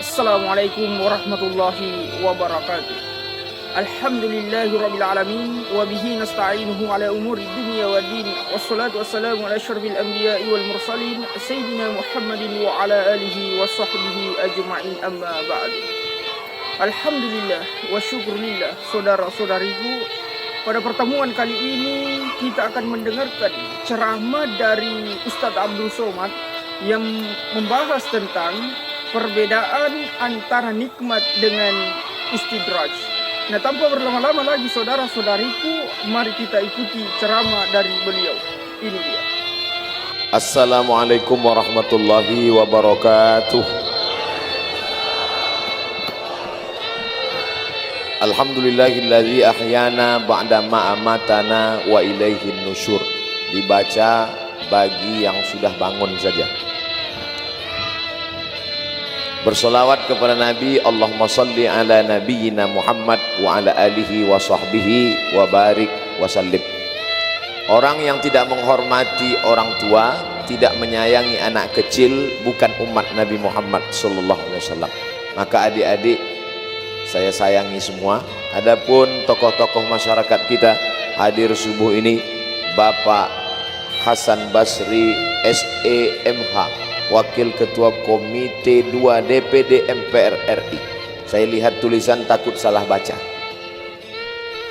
Assalamualaikum warahmatullahi wabarakatuh. Alhamdulillahirabbil alamin wa bihi nasta'inuhu ala umuri dunya waddin. Wassalatu wassalamu ala asyrafil anbiya'i wal mursalin sayyidina Muhammadin wa ala alihi wa sahbihi ajma'in, amma ba'du. Alhamdulillah wa syukurillah, saudara-saudariku. Pada pertemuan kali ini kita akan mendengarkan ceramah dari Ustadz Abdul Somad yang membahas tentang perbedaan antara nikmat dengan istidraj. Nah, tanpa berlama-lama lagi saudara-saudariku, mari kita ikuti ceramah dari beliau. Ini dia. Assalamualaikum warahmatullahi wabarakatuh. Alhamdulillahilladzi ahyana ba'da ma amatana wa ilaihin nusyur. Dibaca bagi yang sudah bangun saja. Bersolawat kepada Nabi, Allahumma salli ala nabiyyina Muhammad wa ala alihi wa sahbihi wa barik wa sallim. Orang yang tidak menghormati orang tua, tidak menyayangi anak kecil, bukan umat Nabi Muhammad sallallahu alaihi wasallam. Maka adik-adik, saya sayangi semua. Adapun tokoh-tokoh masyarakat kita hadir subuh ini, Bapak Hasan Basri SEMH, Wakil Ketua Komite 2 DPD MPR RI. Saya lihat tulisan takut salah baca.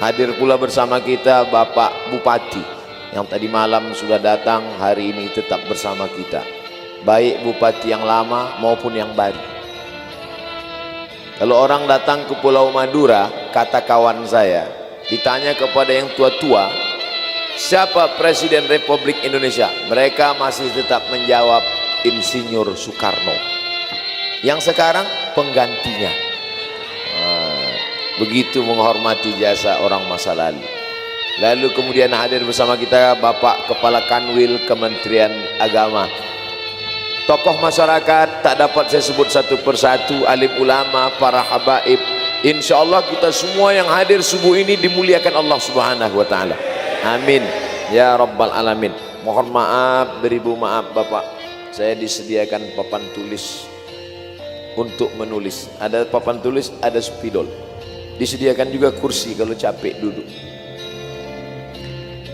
Hadir pula bersama kita Bapak Bupati yang tadi malam sudah datang, hari ini tetap bersama kita. Baik Bupati yang lama maupun yang baru. Kalau orang datang ke Pulau Madura, kata kawan saya, ditanya kepada yang tua-tua, siapa Presiden Republik Indonesia? Mereka masih tetap menjawab Insinyur Soekarno. Yang sekarang penggantinya. Begitu menghormati jasa orang masa lalu. Lalu kemudian hadir bersama kita Bapak Kepala Kanwil Kementerian Agama. Tokoh masyarakat tak dapat saya sebut satu persatu, alim ulama, para habaib. Insya Allah kita semua yang hadir subuh ini dimuliakan Allah Subhanahu wa Ta'ala. Amin ya Rabbal Alamin. Mohon maaf, beribu maaf Bapak, saya disediakan papan tulis untuk menulis. Ada papan tulis, ada spidol. Disediakan juga kursi kalau capek duduk.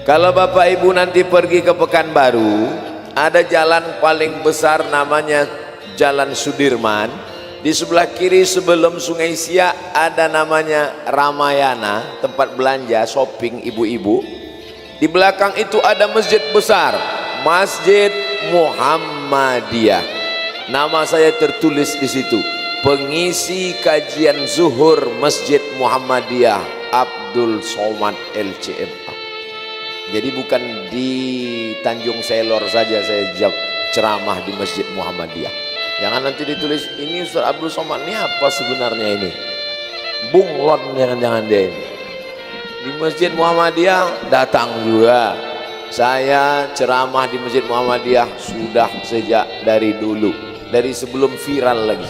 Kalau Bapak Ibu nanti pergi ke Pekanbaru, ada jalan paling besar namanya Jalan Sudirman. Di sebelah kiri sebelum Sungai Siak ada namanya Ramayana, tempat belanja shopping ibu-ibu. Di belakang itu ada masjid besar, Masjid Muhammadiyah. Nama saya tertulis di situ, pengisi kajian zuhur Masjid Muhammadiyah Abdul Somad LCMA. Jadi bukan di Tanjung Selor saja saya ceramah di Masjid Muhammadiyah. Jangan nanti ditulis ini Ustaz Abdul Somad ini apa sebenarnya ini, bunglon, jangan-jangan dia ini. Di Masjid Muhammadiyah datang juga. Saya ceramah di Masjid Muhammadiyah sudah sejak dari dulu, dari sebelum viral lagi.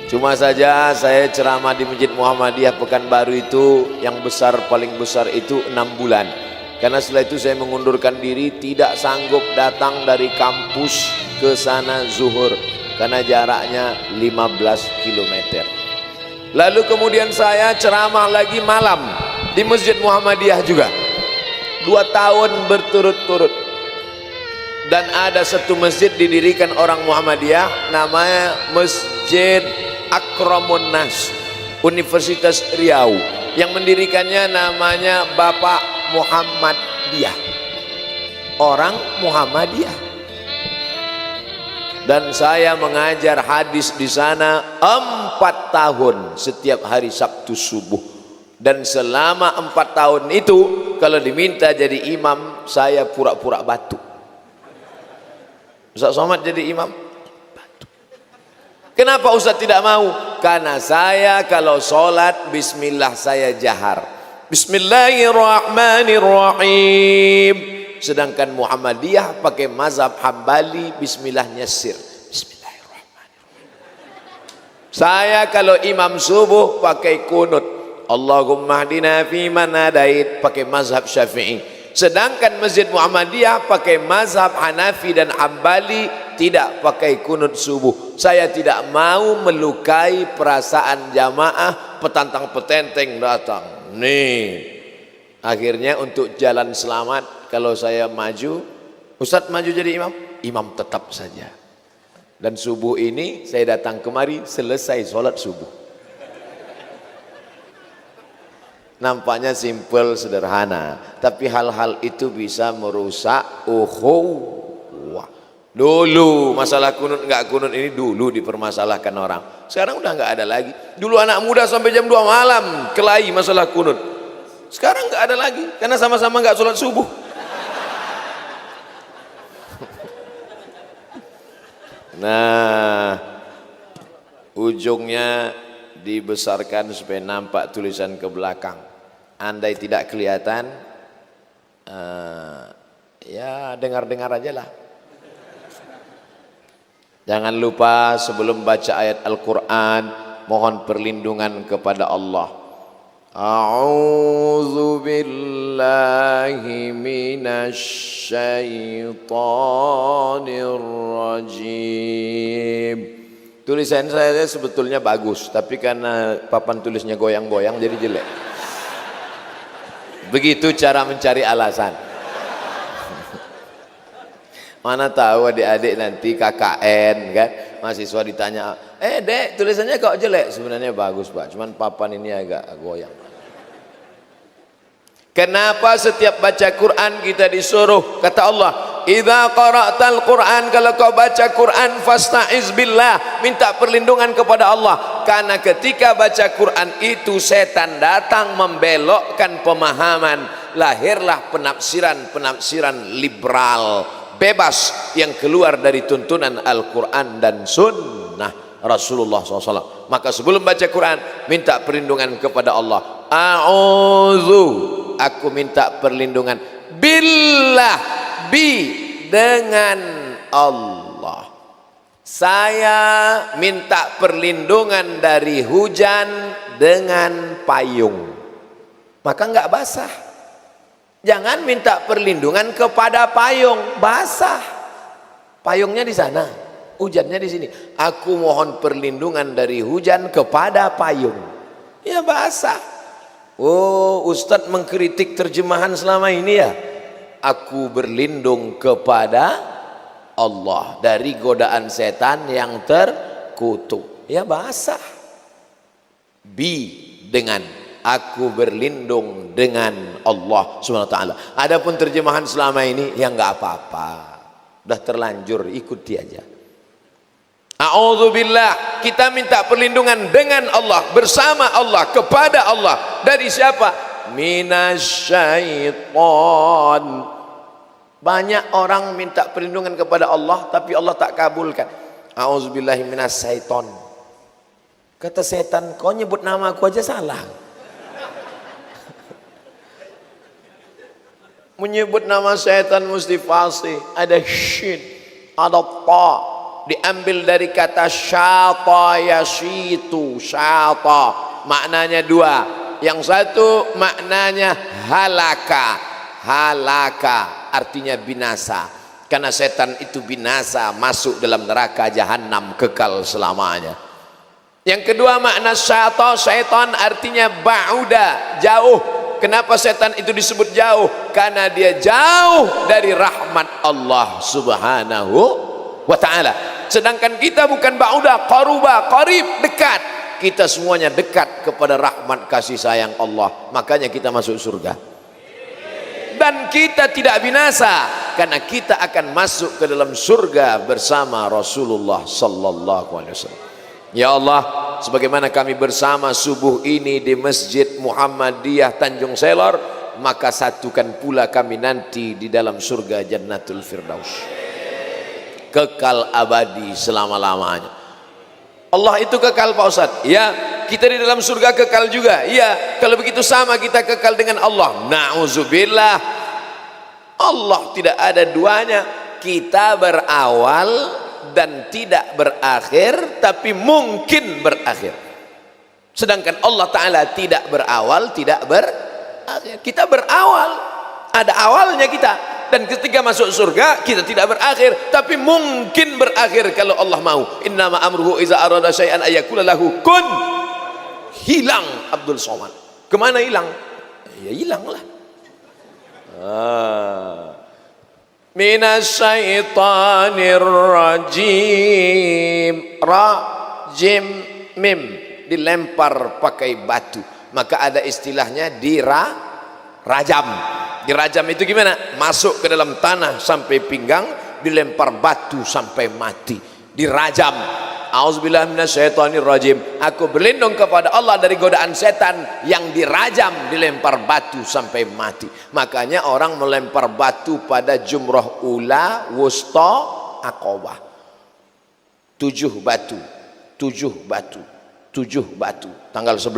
Cuma saja saya ceramah di Masjid Muhammadiyah Pekanbaru itu yang besar, paling besar itu 6 bulan. Karena setelah itu saya mengundurkan diri, tidak sanggup datang dari kampus ke sana zuhur karena jaraknya 15 km. Lalu kemudian saya ceramah lagi malam di Masjid Muhammadiyah juga 2 tahun berturut-turut. Dan ada satu masjid didirikan orang Muhammadiyah, namanya Masjid Akramun Nas, Universitas Riau. Yang mendirikannya namanya Bapak Muhammadiyah, orang Muhammadiyah. Dan saya mengajar hadis di sana 4 tahun setiap hari Sabtu subuh. Dan selama 4 tahun itu kalau diminta jadi imam, saya pura-pura batuk. Ustaz Somad jadi imam, batuk. Kenapa Ustaz tidak mau? Karena saya kalau sholat bismillah saya jahar, Bismillahirrahmanirrahim. Sedangkan Muhammadiyah pakai mazhab Hambali, bismillahnya sir, Bismillahirrahmanirrahim. Saya kalau imam subuh pakai kunut, Allahumma hdina fi man hadait, pakai mazhab Syafi'i. Sedangkan Masjid Muhammadiyah pakai mazhab Hanafi dan Hambali, tidak pakai kunut subuh. Saya tidak mau melukai perasaan jamaah, petantang petenteng datang. Nih, akhirnya untuk jalan selamat, kalau saya maju, Ustadz maju jadi imam, imam tetap saja. Dan subuh ini saya datang kemari selesai sholat subuh. Nampaknya simpel, sederhana, tapi hal-hal itu bisa merusak ukhuwah. Dulu masalah kunut nggak kunut ini dulu dipermasalahkan orang. Sekarang udah nggak ada lagi. Dulu anak muda sampai jam 2 malam kelahi masalah kunut. Sekarang nggak ada lagi karena sama-sama nggak sholat subuh. Nah, ujungnya dibesarkan supaya nampak tulisan ke belakang. Andai tidak kelihatan, ya dengar-dengar aja lah. Jangan lupa sebelum baca ayat Al-Quran, mohon perlindungan kepada Allah. A'udzu billahi minasyaitonir rajim. Tulisan saya sebetulnya bagus, tapi karena papan tulisnya goyang-goyang jadi jelek. Begitu cara mencari alasan. Mana tahu adik-adik nanti KKN kan, mahasiswa ditanya, dek tulisannya kok jelek? Sebenarnya bagus pak, cuman papan ini agak goyang. Kenapa setiap baca Quran kita disuruh, kata Allah, idza qara'tal Quran, kalau kau baca Quran fasta'iz billah, minta perlindungan kepada Allah. Karena ketika baca Quran itu setan datang membelokkan pemahaman, lahirlah penafsiran liberal, bebas yang keluar dari tuntunan Al-Quran dan Sunnah Rasulullah SAW. Maka sebelum baca Quran, minta perlindungan kepada Allah. A'udzu, aku minta perlindungan billah, dengan Allah. Saya minta perlindungan dari hujan dengan payung, maka enggak basah. Jangan minta perlindungan kepada payung, basah. Payungnya di sana, hujannya di sini. Aku mohon perlindungan dari hujan kepada payung, ya basah. Oh, Ustadz mengkritik terjemahan selama ini ya. Aku berlindung kepada Allah dari godaan setan yang terkutuk, ya basah. Dengan aku berlindung dengan Allah Subhanahu wa taala. Adapun terjemahan selama ini ya enggak apa-apa. Udah terlanjur, ikuti aja. A'udzubillah, kita minta perlindungan dengan Allah, bersama Allah, kepada Allah. Dari siapa? Minasyaiton. Banyak orang minta perlindungan kepada Allah tapi Allah tak kabulkan. A'udzubillahi minasyaiton. Kata setan, kau nyebut nama aku aja salah. Menyebut nama setan mesti fasih, ada shin, ada ta, diambil dari kata syata yashitu. Syata maknanya dua, yang satu maknanya halaka. Halaka artinya binasa, karena setan itu binasa, masuk dalam neraka jahanam kekal selamanya. Yang kedua makna syata, syaitan artinya ba'uda, jauh. Kenapa setan itu disebut jauh? Karena dia jauh dari rahmat Allah Subhanahu wa ta'ala. Sedangkan kita bukan ba'uda, qaruba, qarib, dekat. Kita semuanya dekat kepada rahmat kasih sayang Allah. Makanya kita masuk surga. Dan kita tidak binasa, karena kita akan masuk ke dalam surga bersama Rasulullah sallallahu alaihi wasallam. Ya Allah, sebagaimana kami bersama subuh ini di Masjid Muhammadiyah Tanjung Selor, maka satukan pula kami nanti di dalam surga Jannatul Firdaus, kekal abadi selama-lamanya. Allah itu kekal Pak Ustadz, ya. Kita di dalam surga kekal juga, ya. Kalau begitu sama kita kekal dengan Allah. Na'udzubillah, Allah tidak ada duanya. Kita berawal dan tidak berakhir, tapi mungkin berakhir. Sedangkan Allah Ta'ala tidak berawal, tidak berakhir. Kita berawal, ada awalnya kita, dan ketika masuk surga kita tidak berakhir, tapi mungkin berakhir kalau Allah mau. Innama amruhu iza arada syai'an ayyakula lahu kun. Hilang Abdul Somad. Kemana hilang? Ya hilanglah. Minasyaitonir rajim. Rajim mim, dilempar pakai batu. Maka ada istilahnya dirajam. Dirajam itu gimana? Masuk ke dalam tanah sampai pinggang, dilempar batu sampai mati. Dirajam. Auzubillahi minasyaitonir rajim. Aku berlindung kepada Allah dari godaan setan yang dirajam, dilempar batu sampai mati. Makanya orang melempar batu pada jumrah ula, wusta, aqabah. 7 batu. 7 batu. 7 batu. Tanggal 11.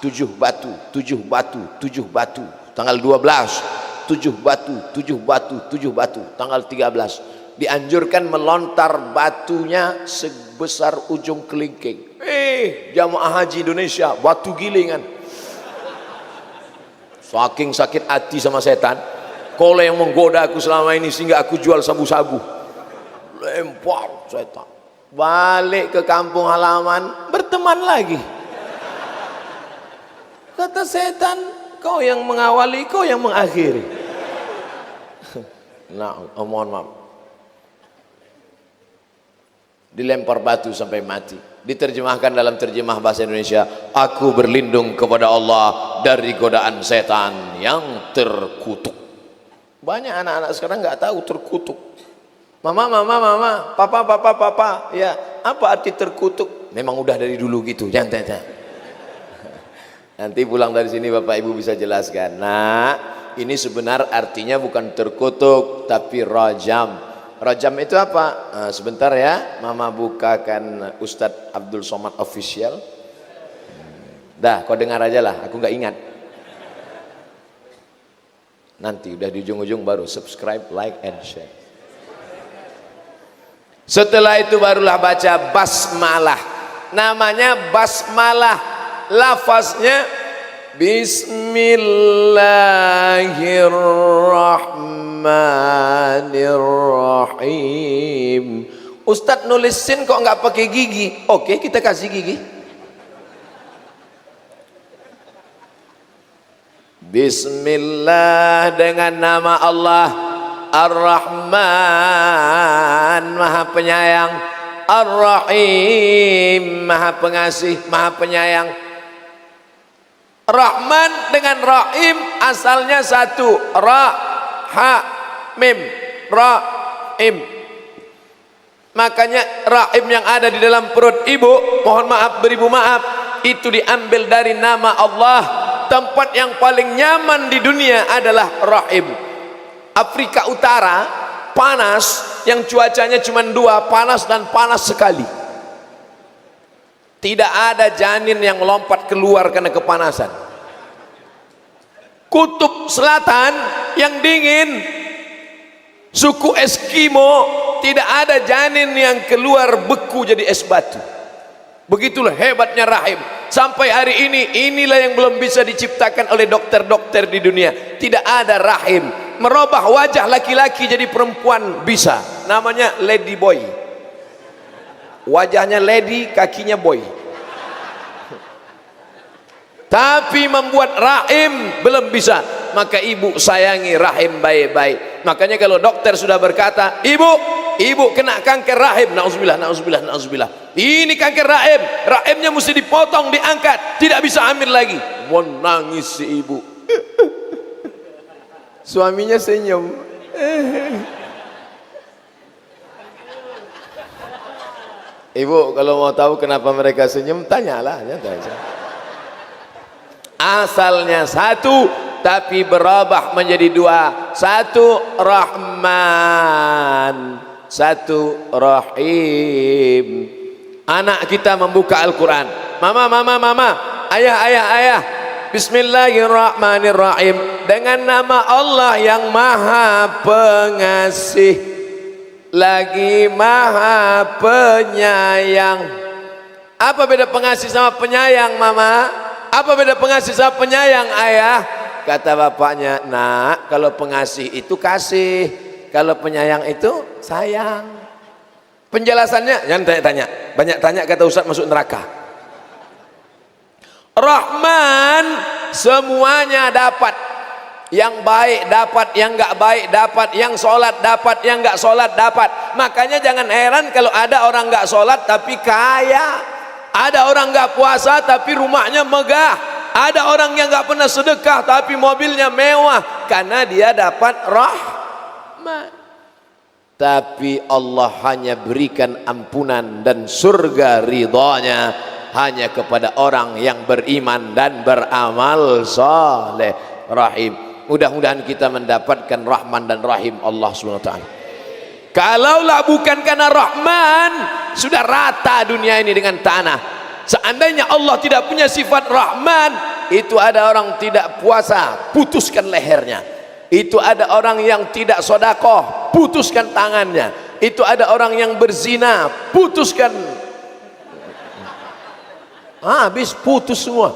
7 batu, 7 batu, 7 batu. Tanggal 12, 7 batu, 7 batu, 7 batu. Tanggal 13. Dianjurkan melontar batunya sebesar ujung kelingking. Jamaah haji Indonesia, batu gilingan. Saking sakit hati sama setan, kalau yang menggoda aku selama ini sehingga aku jual sabu-sabu. Lempar setan. Balik ke kampung halaman, berteman lagi. Kata setan, kau yang mengawali, kau yang mengakhiri. Nah, mohon maaf. Dilempar batu sampai mati. Diterjemahkan dalam terjemah bahasa Indonesia, aku berlindung kepada Allah dari godaan setan yang terkutuk. Banyak anak-anak sekarang nggak tahu terkutuk. Mama, papa. Ya, apa arti terkutuk? Memang udah dari dulu gitu, jangan tanya. Nanti pulang dari sini Bapak Ibu bisa jelaskan. Nah, ini sebenar artinya bukan terkutuk, tapi rajam. Rajam itu apa? Nah, sebentar ya, Mama bukakan Ustadz Abdul Somad Official. Dah, kau dengar aja lah, aku nggak ingat. Nanti udah di ujung-ujung baru subscribe, like, and share. Setelah itu barulah baca basmalah. Namanya basmalah. Lafaznya Bismillahirrahmanirrahim. Ustadz nulisin kok nggak pakai gigi? Oke, kita kasih gigi. Bismillah, dengan nama Allah Ar-Rahman, Maha Penyayang, Ar-Rahim, Maha Pengasih, Maha Penyayang. Rahman dengan Rahim asalnya satu, Ra, Ha, Mim, Rahim. Makanya Rahim yang ada di dalam perut ibu, mohon maaf beribu maaf, itu diambil dari nama Allah. Tempat yang paling nyaman di dunia adalah Rahim. Afrika Utara panas, yang cuacanya cuma 2, panas dan panas sekali. Tidak ada janin yang melompat keluar karena kepanasan. Kutub Selatan yang dingin, suku Eskimo, tidak ada janin yang keluar beku jadi es batu. Begitulah hebatnya rahim. Sampai hari ini, inilah yang belum bisa diciptakan oleh dokter-dokter di dunia. Tidak ada rahim. Merubah wajah laki-laki jadi perempuan bisa. Namanya lady boy. Wajahnya lady, kakinya boy. Tapi membuat rahim belum bisa. Maka ibu sayangi rahim baik-baik. Makanya kalau dokter sudah berkata, ibu kena kanker rahim, nauzubillah. Ini kanker rahim, rahimnya mesti dipotong, diangkat, tidak bisa hamil lagi. Menangis si ibu. Suaminya senyum. Ibu kalau mau tahu kenapa mereka senyum, tanyalah. Asalnya satu, tapi berubah menjadi 2. Satu Rahman, satu Rahim. Anak kita membuka Al-Quran. Mama, ayah. Bismillahirrahmanirrahim. Dengan nama Allah yang Maha Pengasih, lagi Maha Penyayang. Apa beda pengasih sama penyayang, Mama? Apa beda pengasih sama penyayang, ayah? kata bapaknya, nak, kalau pengasih itu kasih, kalau penyayang itu sayang. Penjelasannya jangan tanya-tanya, banyak tanya kata Ustaz masuk neraka. Rahman semuanya dapat, yang baik dapat, yang enggak baik dapat, yang sholat dapat, yang enggak sholat dapat. Makanya jangan heran kalau ada orang enggak sholat tapi kaya, ada orang enggak puasa tapi rumahnya megah, ada orang yang enggak pernah sedekah tapi mobilnya mewah, karena dia dapat rahmat. Tapi Allah hanya berikan ampunan dan surga ridhanya hanya kepada orang yang beriman dan beramal saleh. Rahim, mudah-mudahan kita mendapatkan Rahman dan Rahim Allah SWT. Kalaulah bukan karena Rahman, sudah rata dunia ini dengan tanah. Seandainya Allah tidak punya sifat Rahman, itu ada orang tidak puasa, putuskan lehernya. Itu ada orang yang tidak sodakoh, putuskan tangannya. Itu ada orang yang berzina, putuskan, habis putus semua.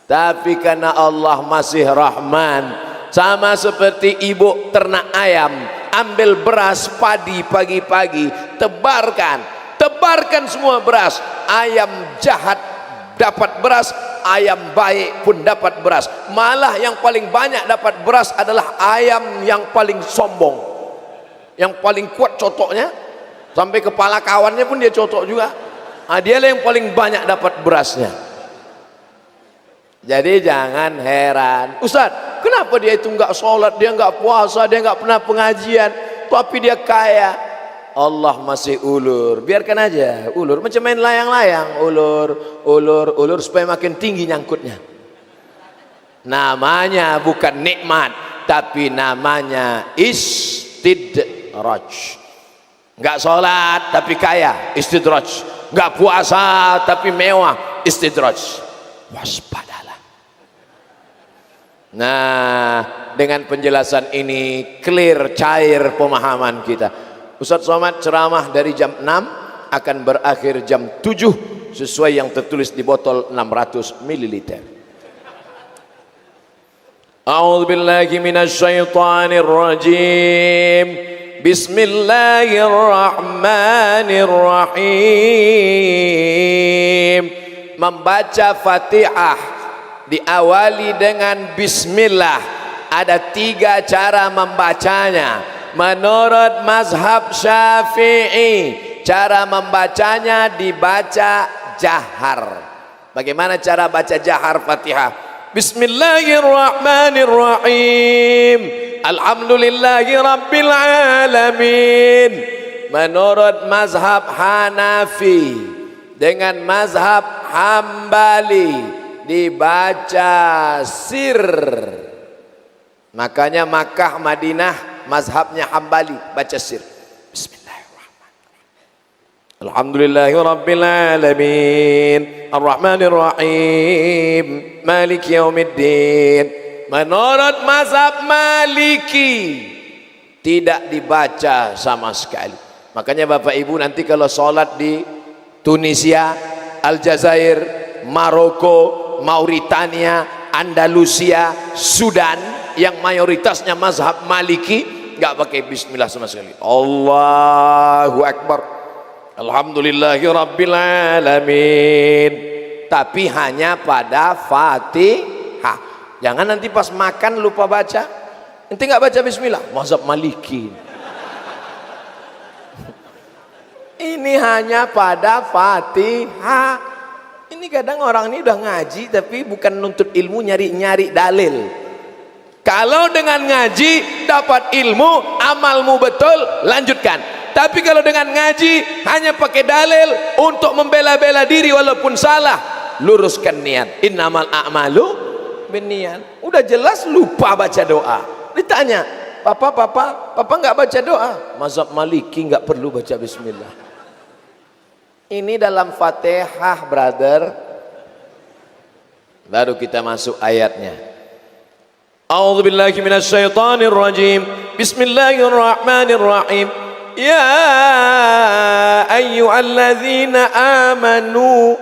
Tapi karena Allah masih Rahman, sama seperti ibu ternak ayam, ambil beras padi pagi-pagi, tebarkan semua beras. Ayam jahat dapat beras, ayam baik pun dapat beras. Malah yang paling banyak dapat beras adalah ayam yang paling sombong, yang paling kuat cotoknya, sampai kepala kawannya pun dia cotok juga. Dialah yang paling banyak dapat berasnya. Jadi jangan heran, Ustaz, kenapa dia itu enggak sholat, dia enggak puasa, dia enggak pernah pengajian, tapi dia kaya? Allah masih ulur, biarkan aja ulur, macam main layang-layang, ulur supaya makin tinggi nyangkutnya. Namanya bukan nikmat, tapi namanya istidraj. Enggak sholat tapi kaya, istidraj. Enggak puasa tapi mewah, istidraj. Waspadalah. Nah, dengan penjelasan ini clear, cair pemahaman kita. Ustaz Somad ceramah dari jam 6 akan berakhir jam 7 sesuai yang tertulis di botol 600 ml. A'udzu billahi minasyaitonir rajim. Bismillahirrahmanirrahim. Membaca Fatihah diawali dengan bismillah. Ada 3 cara membacanya. Menurut mazhab Syafi'i, cara membacanya dibaca jahar. Bagaimana cara baca jahar Fatihah? Bismillahirrahmanirrahim. Alhamdulillahi rabbil alamin. Menurut mazhab Hanafi dengan mazhab Hambali dibaca sir. Makanya Makkah, Madinah mazhabnya Hambali baca sir. Bismillahirrahmanirrahim. Alhamdulillahi rabbil alamin. Arrahmanirrahim. Maliki yaumiddin. Menurut mazhab Maliki tidak dibaca sama sekali. Makanya Bapak Ibu nanti kalau sholat di Tunisia, Aljazair, Maroko, Mauritania, Andalusia, Sudan yang mayoritasnya mazhab Maliki, enggak pakai bismillah sama sekali. Allahu Akbar. Alhamdulillahi rabbil alamin. Tapi hanya pada Fatihah. Jangan nanti pas makan lupa baca. Nanti enggak baca bismillah. Mazhab Maliki. Ini hanya pada Fatihah. Ini kadang orang ini udah ngaji tapi bukan nuntut ilmu, nyari-nyari dalil. Kalau dengan ngaji dapat ilmu, amalmu betul, lanjutkan. Tapi kalau dengan ngaji hanya pakai dalil untuk membela-bela diri walaupun salah, luruskan niat. Innamal a'malu binniyat. Udah jelas lupa baca doa. Ditanya, papa enggak baca doa? Mazhab Maliki enggak perlu baca bismillah. Ini dalam Fatihah, brother. Baru kita masuk ayatnya. A'udzu billahi minasyaitonir rajim. Bismillahirrahmanirrahim. Ya ayyuhalladzina amanu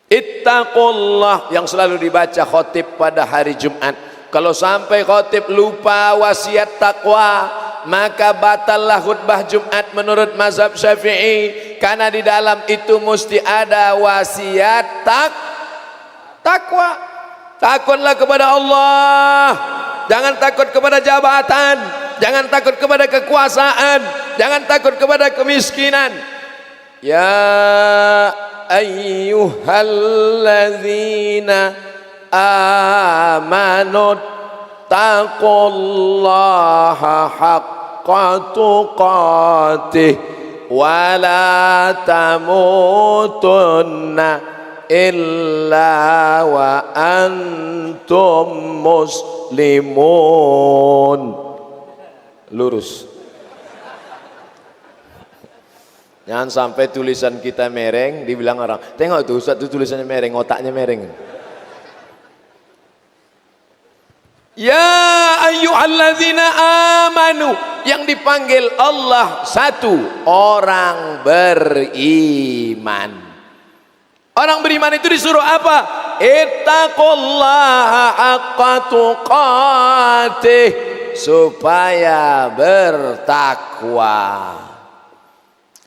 Ittaqullah yang selalu dibaca khotib pada hari Jumat. Kalau sampai khotib lupa wasiat takwa, maka batallah khutbah Jumat menurut mazhab Syafi'i, karena di dalam itu mesti ada wasiat takwa. Takutlah kepada Allah, jangan takut kepada jabatan, jangan takut kepada kekuasaan, jangan takut kepada kemiskinan. Ya ayyuhalladzina amanu taqullaha haqqa tuqatih wa la tamutunna illa wa antum muslimun. Lurus. Jangan sampai tulisan kita mereng, dibilang orang, tengok tuh Ustaz, tuh tulisannya mereng, otaknya mereng. Ya ayyuhalladzina amanu, yang dipanggil Allah satu, orang beriman. Orang beriman itu disuruh apa? Ittaqullaha haqqa tuqatih, supaya bertakwa.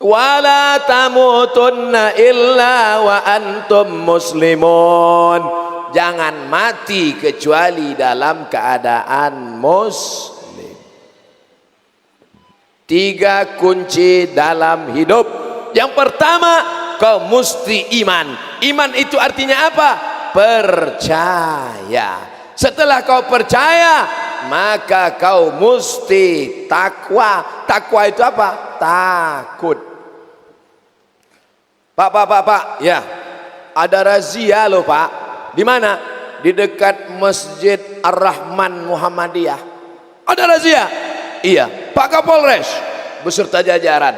Wala tamutunna illa wa antum muslimun, jangan mati kecuali dalam keadaan muslim. 3 kunci dalam hidup. Yang pertama, kau mesti iman. Iman itu artinya apa? Percaya. Setelah kau percaya, maka kau mesti takwa. Takwa itu apa? Takut. Pak, ya, ada razia loh Pak. Di mana? Di dekat Masjid Ar-Rahman Muhammadiyah. Ada razia? Iya. Pak Kapolres beserta jajaran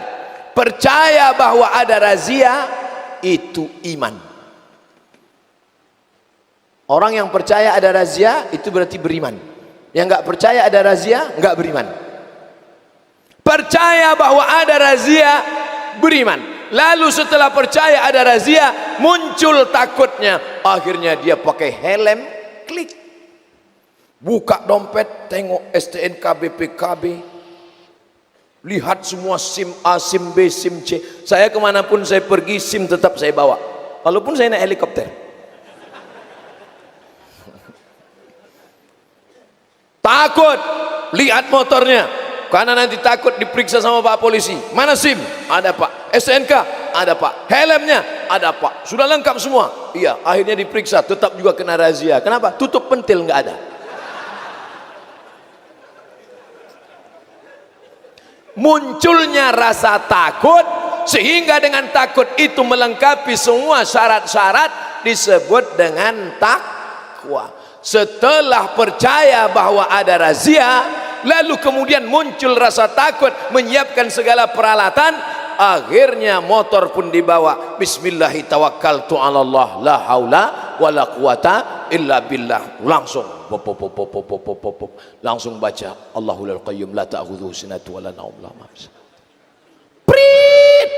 percaya bahwa ada razia, itu iman. Orang yang percaya ada razia itu berarti beriman. Yang nggak percaya ada razia nggak beriman. Percaya bahwa ada razia, beriman. Lalu setelah percaya ada razia, muncul takutnya. Akhirnya dia pakai helm, klik. Buka dompet, tengok STNK, BPKB. Lihat semua SIM A, SIM B, SIM C. Saya kemanapun saya pergi, SIM tetap saya bawa. Walaupun saya naik helikopter. Takut, lihat motornya. Karena nanti takut diperiksa sama Pak Polisi. Mana SIM? Ada Pak. STNK? Ada Pak. Helmnya? Ada Pak. Sudah lengkap semua? Iya. Akhirnya diperiksa, tetap juga kena razia. Kenapa? Tutup pentil nggak ada. Munculnya rasa takut, sehingga dengan takut itu melengkapi semua syarat-syarat, disebut dengan takwa. Setelah percaya bahwa ada razia, lalu kemudian muncul rasa takut, menyiapkan segala peralatan, akhirnya motor pun dibawa. Bismillahi tawakkaltu 'ala Allah, la haula wala quwata illa billah. Langsung langsung baca Allahul Qayyum la ta'khudhuhu sinatun wala naum. Prit.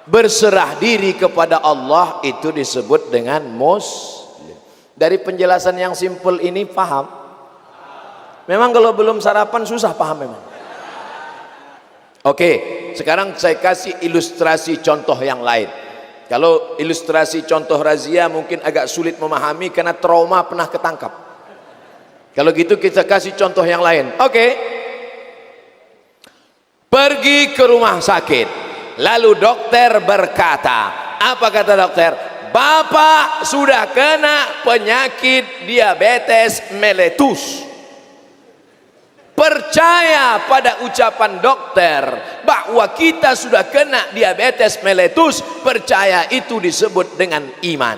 Berserah diri kepada Allah itu disebut dengan muslim. Dari penjelasan yang simpel ini paham? Memang kalau belum sarapan susah paham memang. Oke, sekarang saya kasih ilustrasi contoh yang lain. Kalau ilustrasi contoh razia mungkin agak sulit memahami karena trauma pernah ketangkap. Kalau gitu kita kasih contoh yang lain. Oke. Pergi ke rumah sakit, lalu dokter berkata, apa kata dokter? Bapak sudah kena penyakit diabetes mellitus. Percaya pada ucapan dokter bahwa kita sudah kena diabetes mellitus, percaya itu disebut dengan iman.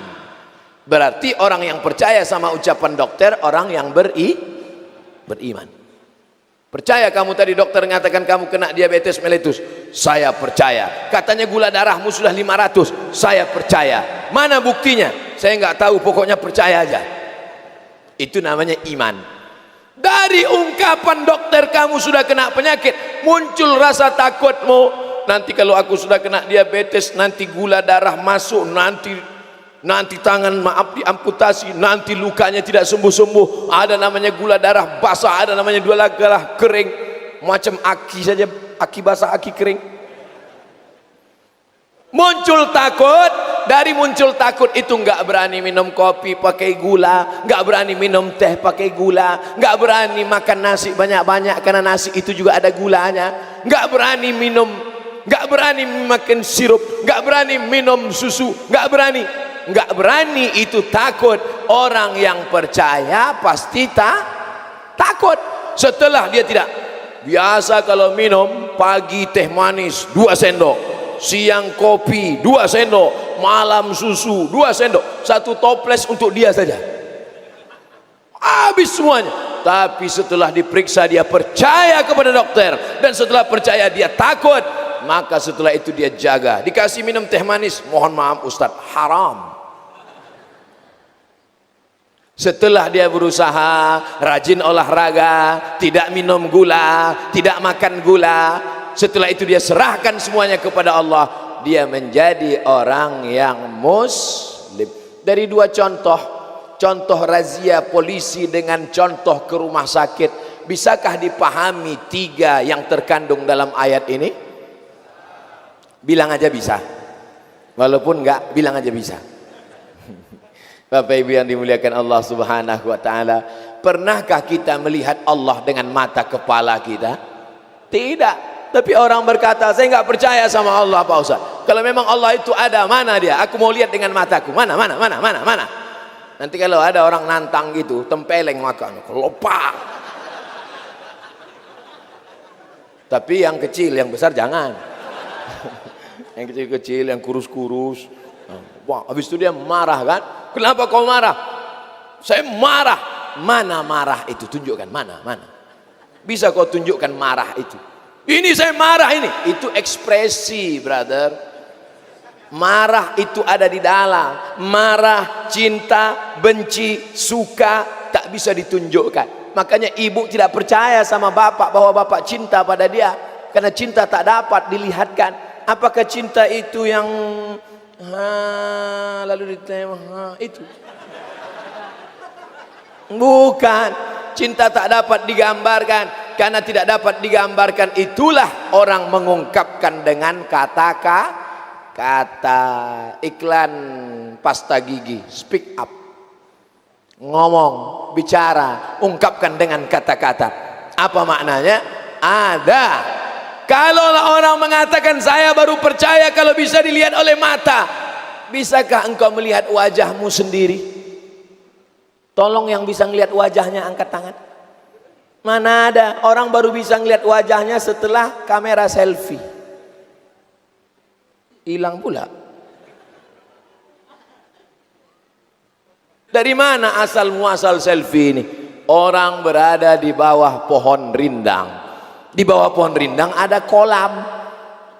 Berarti orang yang percaya sama ucapan dokter, orang yang beriman. Percaya kamu tadi dokter mengatakan kamu kena diabetes mellitus? Saya percaya. Katanya gula darahmu sudah 500, saya percaya. Mana buktinya? Saya nggak tahu, pokoknya percaya aja. Itu namanya iman. Dari ungkapan dokter kamu sudah kena penyakit, muncul rasa takutmu, nanti kalau aku sudah kena diabetes, nanti gula darah masuk, nanti tangan maaf diamputasi, nanti lukanya tidak sembuh-sembuh, ada namanya gula darah basah, ada namanya gula darah kering, macam aki saja, aki basah, aki kering. Muncul takut, dari muncul takut itu nggak berani minum kopi pakai gula, nggak berani minum teh pakai gula, nggak berani makan nasi banyak-banyak karena nasi itu juga ada gulanya, nggak berani minum, nggak berani makan sirup, nggak berani minum susu, nggak berani itu takut. Orang yang percaya pasti takut. Setelah dia tidak biasa, kalau minum pagi teh manis 2 sendok, siang kopi 2 sendok, malam susu 2 sendok, 1 toples untuk dia saja, habis semuanya. Tapi setelah diperiksa dia percaya kepada dokter, dan setelah percaya dia takut, maka setelah itu dia jaga. Dikasih minum teh manis, mohon maaf Ustaz, haram. Setelah dia berusaha rajin olahraga, tidak minum gula, tidak makan gula, setelah itu dia serahkan semuanya kepada Allah, dia menjadi orang yang muslim. Dari 2 contoh razia polisi dengan contoh ke rumah sakit, bisakah dipahami 3 yang terkandung dalam ayat ini? Bilang aja bisa, walaupun enggak, bilang aja bisa. Bapak Ibu yang dimuliakan Allah Subhanahu wa taala, pernahkah kita melihat Allah dengan mata kepala kita? Tidak. Tapi orang berkata, saya nggak percaya sama Allah Pak Ustaz. Kalau memang Allah itu ada, mana dia? Aku mau lihat dengan mataku. Mana? Nanti kalau ada orang nantang gitu, tempeleng makan, kelopak. Tapi yang kecil, yang besar jangan. Yang kecil-kecil, yang kurus-kurus. Wah, habis itu dia marah kan? Kenapa kau marah? Saya marah. Mana marah itu? Tunjukkan mana? Bisa kau tunjukkan marah itu? Ini saya marah ini. Itu ekspresi, brother. Marah itu ada di dalam. Marah, cinta, benci, suka tak bisa ditunjukkan. Makanya ibu tidak percaya sama bapak bahwa bapak cinta pada dia, karena cinta tak dapat dilihatkan. Apakah cinta itu yang lalu ditembak itu? Bukan. Cinta tak dapat digambarkan. Karena tidak dapat digambarkan, itulah orang mengungkapkan dengan kata iklan pasta gigi, speak up, ngomong, bicara, ungkapkan dengan kata-kata. Apa maknanya? Ada. Kalau orang mengatakan saya baru percaya kalau bisa dilihat oleh mata, bisakah engkau melihat wajahmu sendiri? Tolong yang bisa melihat wajahnya angkat tangan. Mana ada, orang baru bisa ngeliat wajahnya setelah kamera selfie. Hilang pula. Dari mana asal muasal selfie ini? Orang berada di bawah pohon rindang. Di bawah pohon rindang ada kolam.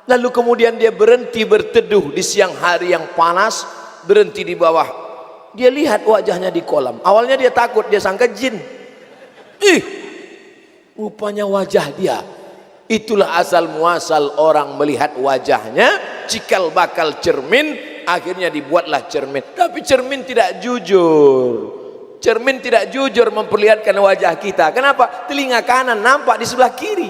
Lalu kemudian dia berhenti berteduh di siang hari yang panas, berhenti di bawah. Dia lihat wajahnya di kolam. Awalnya dia takut, dia sangka jin. Rupanya wajah dia. Itulah asal muasal orang melihat wajahnya. Cikal bakal cermin, akhirnya dibuatlah cermin. Tapi cermin tidak jujur. Cermin tidak jujur memperlihatkan wajah kita. Kenapa? Telinga kanan nampak di sebelah kiri.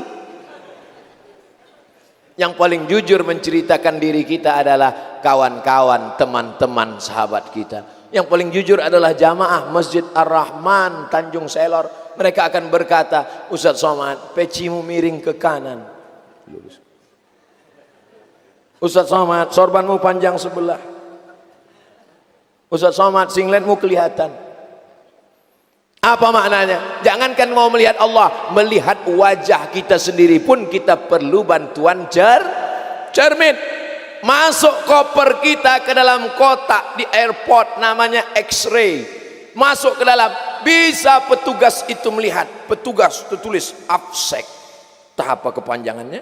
Yang paling jujur menceritakan diri kita adalah kawan-kawan, teman-teman, sahabat kita. Yang paling jujur adalah jamaah Masjid Ar-Rahman Tanjung Selor. Mereka akan berkata, Ustaz Somad, pecimu miring ke kanan. Lurus. Ustaz Somad, sorbanmu panjang sebelah. Ustaz Somad, singletmu kelihatan. Apa maknanya? Jangankan mau melihat Allah, melihat wajah kita sendiri pun kita perlu bantuan cermin. Masuk koper kita ke dalam kotak di airport, namanya X-ray. Masuk ke dalam, bisa petugas itu melihat. Petugas tertulis absek. Entah apa kepanjangannya.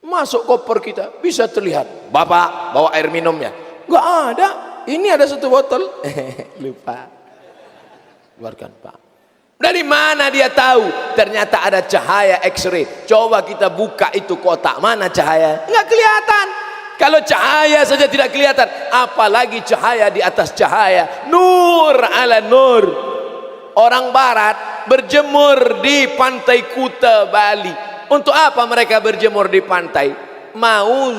Masuk koper kita, bisa terlihat. Bapak bawa air minumnya. Enggak ada. Ini ada 1 botol. Lupa. Keluarkan Pak. Dari mana dia tahu? Ternyata ada cahaya X-ray. Coba kita buka itu kotak, mana cahaya? Nggak kelihatan. Kalau cahaya saja tidak kelihatan, apalagi cahaya di atas cahaya. Nur ala nur. Orang barat berjemur di pantai Kuta, Bali. Untuk apa mereka berjemur di pantai? Mau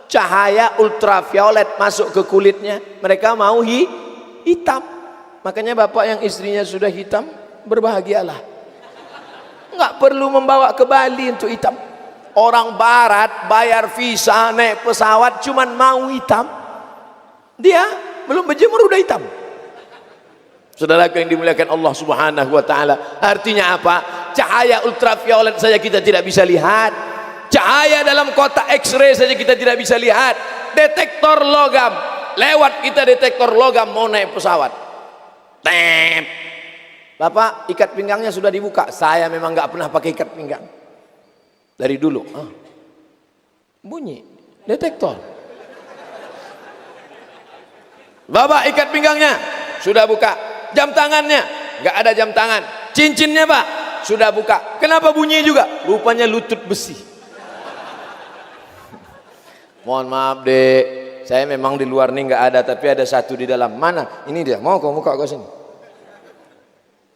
cahaya ultraviolet masuk ke kulitnya. Mereka mau hitam. Makanya bapak yang istrinya sudah hitam, berbahagialah. Nggak perlu membawa ke Bali untuk hitam. Orang barat bayar visa naik pesawat cuman mau hitam. Dia belum berjemur udah hitam. Saudaraku yang dimuliakan Allah Subhanahu wa taala, artinya apa? Cahaya ultraviolet saja kita tidak bisa lihat. Cahaya dalam kotak X-ray saja kita tidak bisa lihat. Detektor logam, lewat kita detektor logam mau naik pesawat. Tep. Bapak, ikat pinggangnya sudah dibuka. Saya memang nggak pernah pakai ikat pinggang dari dulu. Bunyi detektor. Bapak, ikat pinggangnya sudah buka. Jam tangannya nggak ada jam tangan. Cincinnya Pak sudah buka. Kenapa bunyi juga? Rupanya lutut besi. Mohon maaf dek, saya memang di luar nih nggak ada, tapi ada satu di dalam. Mana? Ini dia. Mau kamu buka ke sini?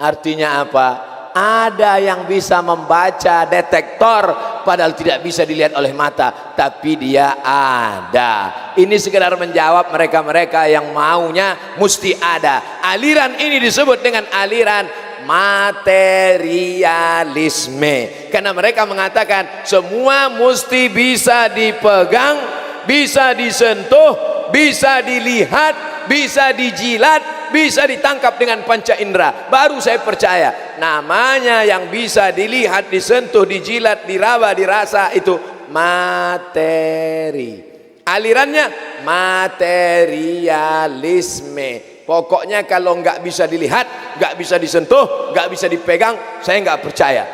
Artinya apa? Ada yang bisa membaca detektor padahal tidak bisa dilihat oleh mata, tapi dia ada. Ini sekedar menjawab mereka-mereka yang maunya mesti ada. Aliran ini disebut dengan aliran materialisme, karena mereka mengatakan semua mesti bisa dipegang, bisa disentuh, bisa dilihat, bisa dijilat, bisa ditangkap dengan panca indera. Baru saya percaya. Namanya yang bisa dilihat, disentuh, dijilat, diraba, dirasa, itu materi. Alirannya materialisme. Pokoknya kalau nggak bisa dilihat, nggak bisa disentuh, nggak bisa dipegang, saya nggak percaya.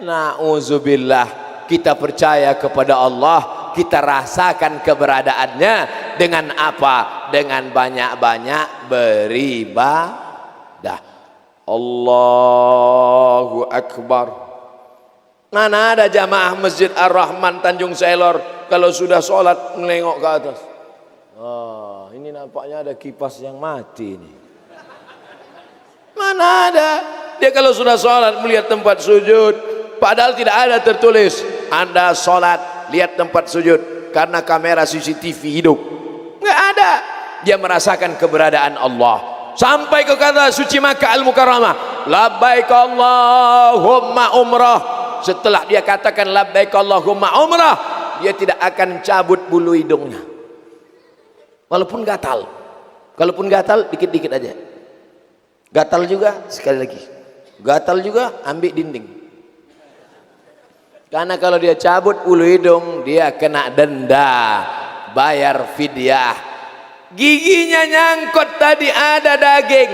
Na'udzubillah. Kita percaya kepada Allah, kita rasakan keberadaannya dengan apa? Dengan banyak-banyak beribadah. Allahu Akbar. Mana ada jamaah Masjid Ar-Rahman Tanjung Selor kalau sudah sholat menengok ke atas? Ini nampaknya ada kipas yang mati nih. Mana ada? Dia kalau sudah sholat melihat tempat sujud, padahal tidak ada tertulis Anda sholat lihat tempat sujud karena kamera CCTV hidup. Nggak ada. Dia merasakan keberadaan Allah. Sampai ke kata suci Makkah Al-Mukarramah, labbaik Allahumma umrah. Setelah dia katakan labbaik Allahumma umrah, dia tidak akan cabut bulu hidungnya. Walaupun gatal. Kalaupun gatal dikit-dikit aja. Gatal juga sekali lagi. Gatal juga ambil dinding. Karena kalau dia cabut bulu hidung, dia kena denda, bayar fidyah. Giginya nyangkut tadi ada daging,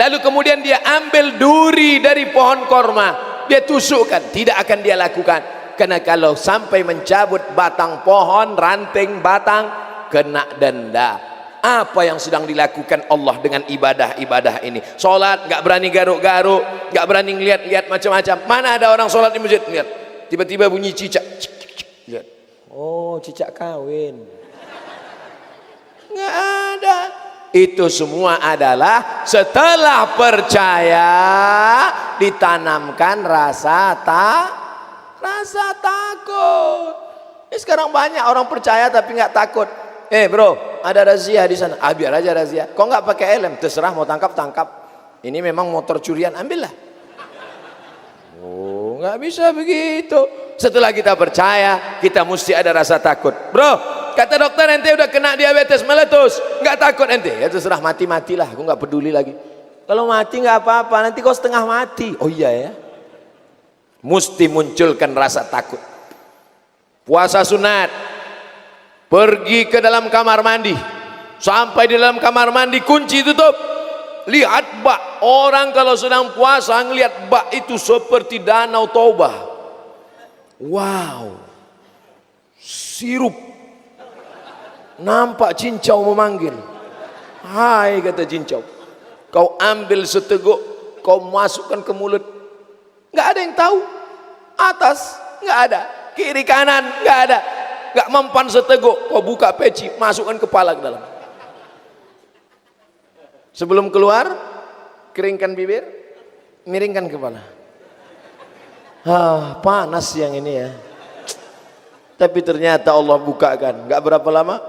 lalu kemudian dia ambil duri dari pohon korma, dia tusukkan. Tidak akan dia lakukan, karena kalau sampai mencabut batang pohon, ranting batang, kena denda. Apa yang sedang dilakukan Allah dengan ibadah-ibadah ini? Sholat nggak berani garuk-garuk, nggak berani lihat-lihat macam-macam. Mana ada orang sholat di masjid lihat, tiba-tiba bunyi cicak, lihat, oh cicak kawin. Nggak ada. Itu semua adalah setelah percaya ditanamkan rasa takut. Ini sekarang banyak orang percaya tapi nggak takut. Bro, ada razia di sana. Biar aja razia. Kok nggak pakai helm? Terserah, mau tangkap. Ini memang motor curian, ambillah. Oh, nggak bisa begitu. Setelah kita percaya, kita mesti ada rasa takut. Bro, kata dokter ente udah kena diabetes meletus, nggak takut ente? Ya terserah, matilah, aku nggak peduli lagi. Kalau mati nggak apa-apa, nanti kau setengah mati. Oh iya ya. Mesti munculkan rasa takut. Puasa sunat, pergi ke dalam kamar mandi, sampai di dalam kamar mandi kunci tutup, lihat bak. Orang kalau sedang puasa ngelihat bak itu seperti danau Toba. Wow, sirup. Nampak cincau memanggil. Hai, kata cincau, kau ambil seteguk kau masukkan ke mulut, nggak ada yang tahu. Atas nggak ada, kiri kanan nggak ada, nggak mempan seteguk. Kau buka peci, masukkan kepala ke dalam. Sebelum keluar, keringkan bibir, miringkan kepala. Panas yang ini ya. Tapi ternyata Allah bukakan, nggak berapa lama.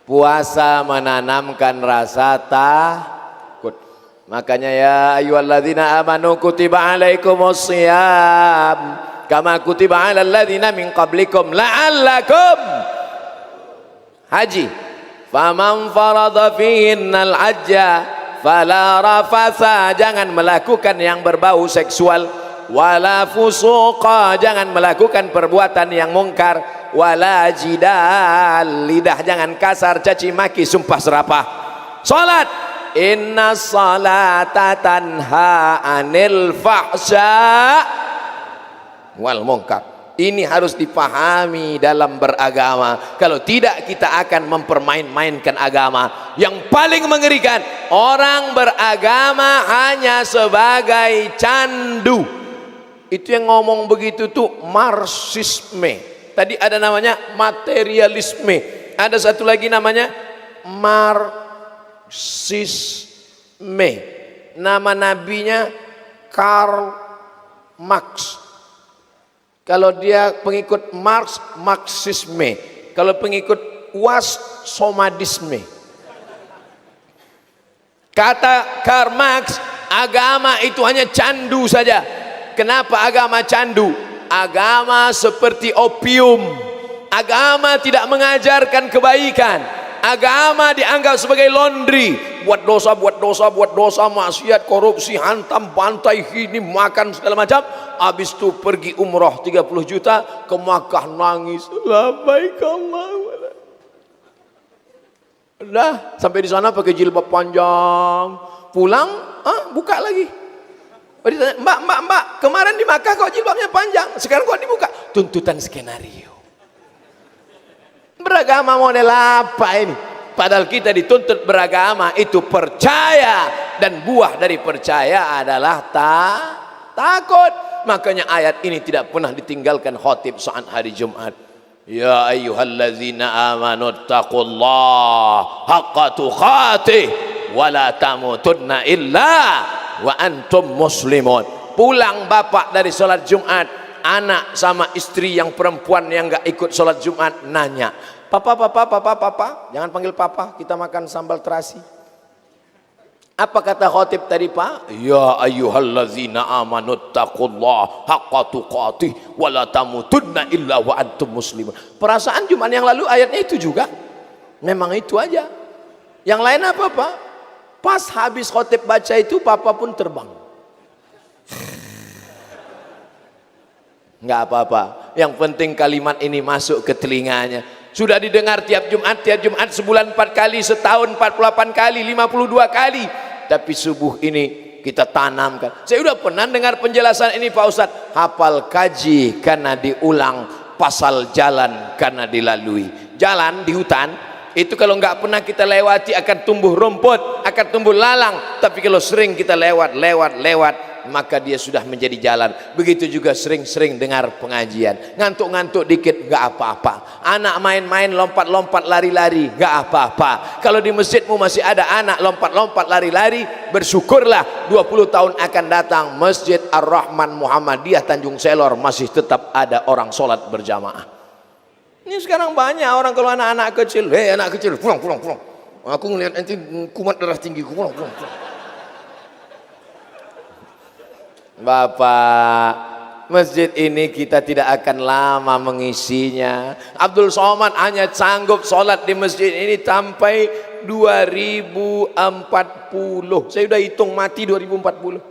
Puasa menanamkan rasa takut. Makanya ya ayyuhalladzina amanu kutiba alaikumusiyam kama kutiba alal ladzina min qablikum la'allakum haji. Faman farada fihinnal hajja fala rafasa, jangan melakukan yang berbau seksual, wala fusuqa, jangan melakukan perbuatan yang mungkar, wala jidal, lidah jangan kasar, caci maki, sumpah serapah. Salat, inna salata tanha anil fahsya wal munkar. Ini harus dipahami dalam beragama. Kalau tidak, kita akan mempermain-mainkan agama. Yang paling mengerikan, orang beragama hanya sebagai candu. Itu yang ngomong begitu tuh marxisme. Tadi ada namanya materialisme, ada satu lagi namanya marxisme. Nama nabinya Karl Marx. Kalau dia pengikut Marx, marxisme. Kalau pengikut Was, somadisme. Kata Karl Marx, agama itu hanya candu saja. Kenapa agama candu? Agama seperti opium. Agama tidak mengajarkan kebaikan. Agama dianggap sebagai laundry. Buat dosa, maksiat, korupsi, hantam, bantai, ini makan segala macam. Habis itu pergi umroh 30 juta ke Makkah, nangis. Labbaik Allahumma. Udah sampai di sana pakai jilbab panjang. Pulang, buka lagi. Mbak, kemarin di Makkah kok jilbabnya panjang, sekarang kok dibuka? Tuntutan skenario. Beragama model apa ini? Padahal kita dituntut beragama itu percaya, dan buah dari percaya adalah takut. Makanya ayat ini tidak pernah ditinggalkan khatib saat hari Jumat. Ya ayyuhallazina amanu taqullaha haqqa tuqatih wa la tamutunna illa wa antum muslimun. Pulang bapak dari sholat Jumat, anak sama istri yang perempuan yang gak ikut sholat Jumat nanya, papa, jangan panggil papa, kita makan sambal terasi. Apa kata khatib tadi pak? Ya ayyuhallazina amanu taqullaha haqqa tuqatih wa la tamutunna illa wa antum muslimun. Perasaan Jumat yang lalu ayatnya itu juga, memang itu aja. Yang lain apa pak? Pas habis khatib baca itu, papa pun terbang. Enggak apa-apa, yang penting kalimat ini masuk ke telinganya. Sudah didengar tiap Jumat sebulan 4 kali, setahun 48 kali, 52 kali. Tapi subuh ini kita tanamkan. Saya sudah pernah dengar penjelasan ini Pak Ustadz. Hafal kaji karena diulang, pasal jalan karena dilalui. Jalan di hutan itu kalau nggak pernah kita lewati akan tumbuh rumput, akan tumbuh lalang. Tapi kalau sering kita lewat, maka dia sudah menjadi jalan. Begitu juga sering-sering dengar pengajian, ngantuk-ngantuk dikit nggak apa-apa. Anak main-main, lompat-lompat, lari-lari nggak apa-apa. Kalau di masjidmu masih ada anak lompat-lompat, lari-lari, bersyukurlah. 20 tahun akan datang Masjid Ar-Rahman Muhammadiyah Tanjung Selor masih tetap ada orang sholat berjamaah. Ini sekarang banyak orang, kalau anak-anak kecil, anak kecil pulang, aku ngeliat nanti kumat darah tinggi, pulang. Bapak, masjid ini kita tidak akan lama mengisinya. Abdul Somad hanya sanggup sholat di masjid ini sampai 2040. Saya sudah hitung mati 2040.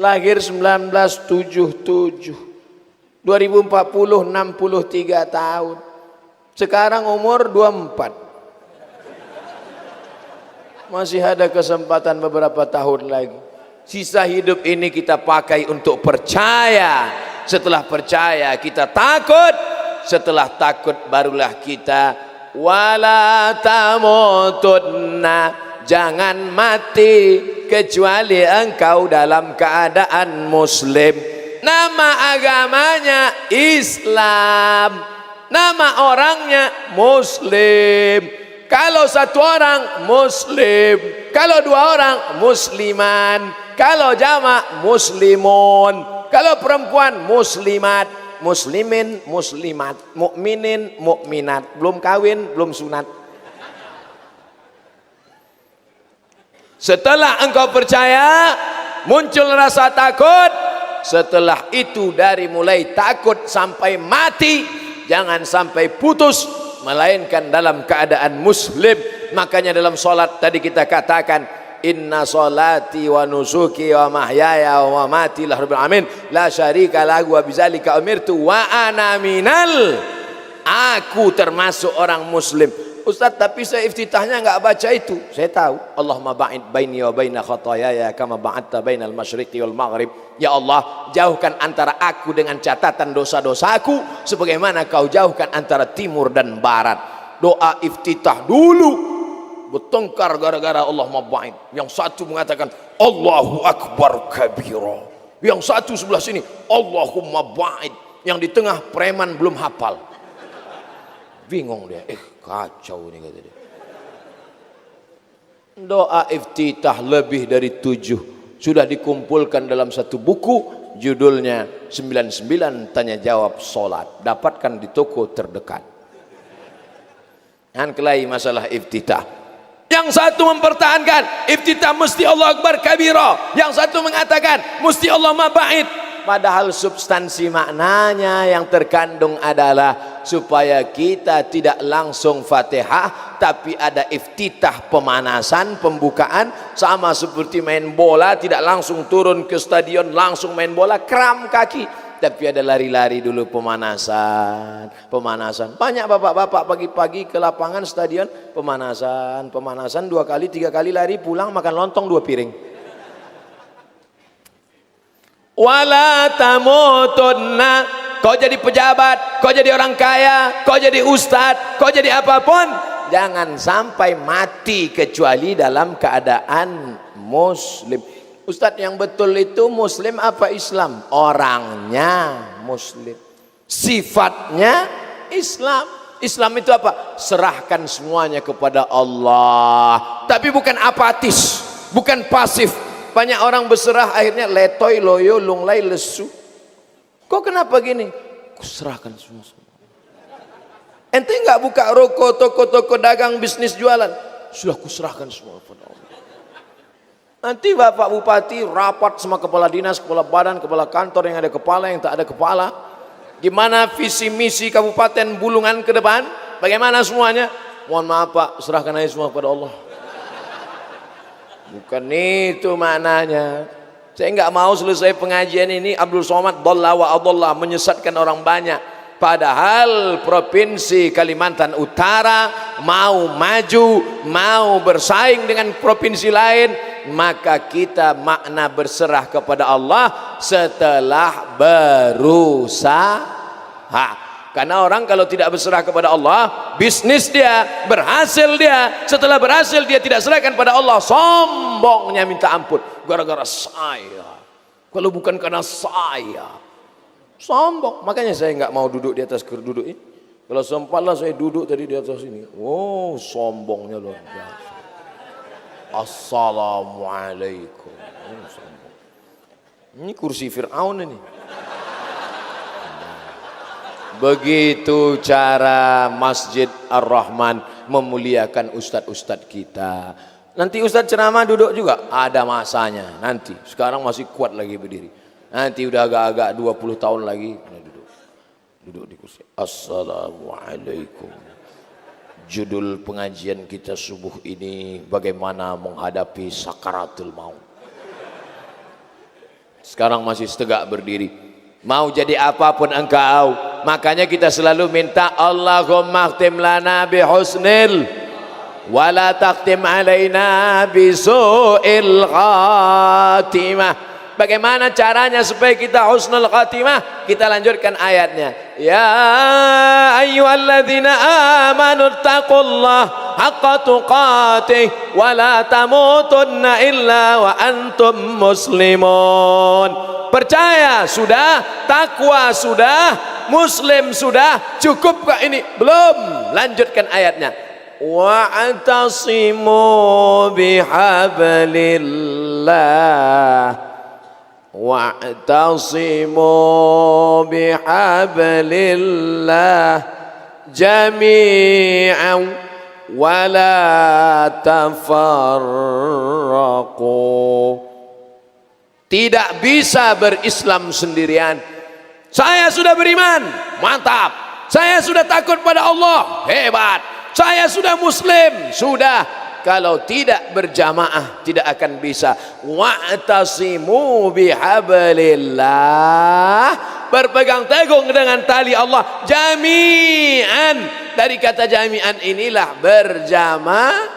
Lahir 1977. 2040 63 tahun. Sekarang umur 24. Masih ada kesempatan beberapa tahun lagi. Sisa hidup ini kita pakai untuk percaya. Setelah percaya kita takut. Setelah takut barulah kita wala tamutunna, jangan mati kecuali engkau dalam keadaan muslim. Nama agamanya Islam, nama orangnya muslim. Kalau satu orang muslim, kalau dua orang musliman, kalau jamak muslimun, kalau perempuan muslimat, muslimin, muslimat, mukminin, mukminat. Belum kawin, belum sunat. Setelah engkau percaya, muncul rasa takut. Setelah itu dari mulai takut sampai mati, jangan sampai putus, melainkan dalam keadaan muslim. Makanya dalam solat tadi kita katakan, inna solati wa nusuki wa mahyaya wa mamati lillahi rabbil alamin la syarika lahu wa bidzalika umirtu wa ana minal, aku termasuk orang muslim. Ustaz, tapi saya iftitahnya enggak baca itu. Saya tahu. Allahumma ba'id baini wa baina khataayaya kama ba'adta bainal masyriqi wal maghrib. Ya Allah, jauhkan antara aku dengan catatan dosa-dosaku sebagaimana kau jauhkan antara timur dan barat. Doa iftitah dulu bertengkar gara-gara Allahumma ba'id. Yang satu mengatakan Allahu akbar kabira, yang satu sebelah sini Allahumma ba'id, yang di tengah preman belum hafal. Bingung dia, kacau ini kata dia. Doa iftitah lebih dari 7 sudah dikumpulkan dalam satu buku, judulnya 99 tanya jawab solat. Dapatkan di toko terdekat. Dan kelahi masalah iftitah. Yang satu mempertahankan iftitah mesti Allah akbar kabira, yang satu mengatakan mesti Allah mabait. Padahal substansi maknanya yang terkandung adalah supaya kita tidak langsung Fatihah, tapi ada iftitah, pemanasan, pembukaan. Sama seperti main bola, tidak langsung turun ke stadion langsung main bola, kram kaki, tapi ada lari-lari dulu, pemanasan. Banyak bapak-bapak pagi-pagi ke lapangan stadion, pemanasan 2 kali 3 kali lari, pulang makan lontong 2 piring. Wala tamutunna, kau jadi pejabat, kau jadi orang kaya, kau jadi ustadz, kau jadi apapun, jangan sampai mati kecuali dalam keadaan muslim. Ustadz, yang betul itu muslim apa Islam? Orangnya muslim, sifatnya Islam. Islam itu apa? Serahkan semuanya kepada Allah, tapi bukan apatis, bukan pasif. Banyak orang berserah akhirnya letoy, loyo, lunglai, lesu. Kok kenapa gini? Kuserahkan semua. Ente enggak buka roko, toko-toko dagang, bisnis jualan? Sudah kuserahkan semua kepada Allah. Nanti Bapak Bupati rapat sama kepala dinas, kepala badan, kepala kantor, yang ada kepala, yang tak ada kepala. Gimana visi misi Kabupaten Bulungan ke depan? Bagaimana semuanya? Mohon maaf Pak, serahkan aja semua kepada Allah. Bukan itu maknanya. Saya enggak mau selesai pengajian ini Abdul Somad dhalla wa adalla, menyesatkan orang banyak. Padahal Provinsi Kalimantan Utara mau maju, mau bersaing dengan provinsi lain, maka kita makna berserah kepada Allah setelah berusaha. Karena orang kalau tidak berserah kepada Allah, bisnis dia, berhasil dia, setelah berhasil dia tidak serahkan pada Allah, sombongnya minta ampun. Gara-gara saya, kalau bukan karena saya, sombong. Makanya saya nggak mau duduk di atas duduk ini. Kalau sempatlah saya duduk tadi di atas ini. Oh, sombongnya luar biasa. Assalamualaikum. Ini kursi Fir'aun ini. Begitu cara Masjid Ar-Rahman memuliakan ustadz-ustadz kita. Nanti ustadz ceramah duduk juga, ada masanya nanti. Sekarang masih kuat lagi berdiri. Nanti udah agak-agak 20 tahun lagi duduk di kursi. Assalamualaikum. Judul pengajian kita subuh ini, bagaimana menghadapi sakaratul maut. Sekarang masih tegak berdiri. Mau jadi apapun engkau, makanya kita selalu minta Allahumma khtim lana bihusnil wala takhtim alaina bisu'il khatimah. Bagaimana caranya supaya kita husnul khatimah? Kita lanjutkan ayatnya. Ya ayyuhalladzina amanu taqullaha haqqa tuqatih wa la tamutunna illa wa antum muslimun. Percaya sudah, takwa sudah, muslim sudah, cukupkah ini? Belum. Lanjutkan ayatnya. Wa'tasimu bihablillah wa'tasimu bihablillah jami'an wa la tafarraqu. Tidak bisa berislam sendirian. Saya sudah beriman, mantap. Saya sudah takut pada Allah, hebat. Saya sudah muslim, sudah. Kalau tidak berjamaah tidak akan bisa. Wa'tasimu bihablillah, berpegang teguh dengan tali Allah. Jami'an, dari kata jami'an inilah berjamaah.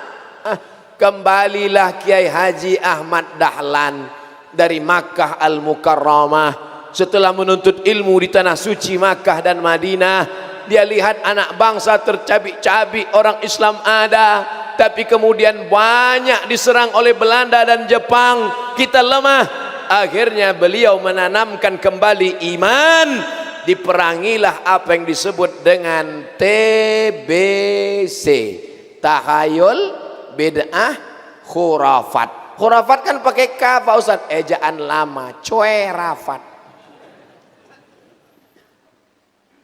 Kembalilah Kiai Haji Ahmad Dahlan dari Makkah Al-Mukarramah. Setelah menuntut ilmu di tanah suci Makkah dan Madinah, dia lihat anak bangsa tercabik-cabik, orang Islam ada, tapi kemudian banyak diserang oleh Belanda dan Jepang, kita lemah. Akhirnya beliau menanamkan kembali iman, diperangilah apa yang disebut dengan TBC, tahayul, bid'ah, khurafat. Khurafat kan pakai K Pak Ustaz, ejaan lama, coerafat.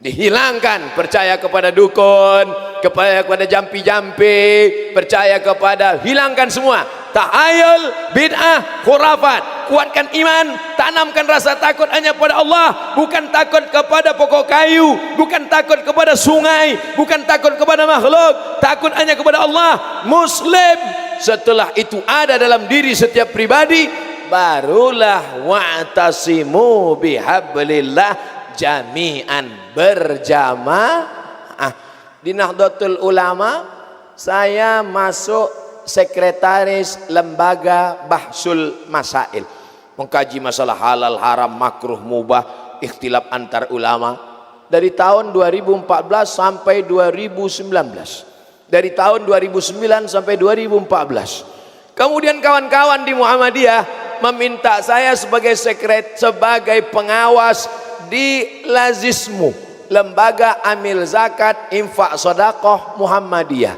Dihilangkan, percaya kepada dukun, kepada jampi-jampi, percaya kepada, hilangkan semua. Tahayul, bid'ah, khurafat. Kuatkan iman, tanamkan rasa takut hanya pada Allah, bukan takut kepada pokok kayu, bukan takut kepada sungai, bukan takut kepada makhluk, takut hanya kepada Allah. Muslim. Setelah itu ada dalam diri setiap pribadi, barulah wa'tasimu bihablillah jami'an, berjamaah. Di Nahdlatul Ulama saya masuk sekretaris lembaga Bahsul Masail, mengkaji masalah halal, haram, makruh, mubah, ikhtilaf antar ulama dari tahun 2014 sampai 2019. Dari tahun 2009 sampai 2014. Kemudian kawan-kawan di Muhammadiyah meminta saya sebagai sebagai pengawas di Lazismu, lembaga amil zakat, infak, sedekah Muhammadiyah.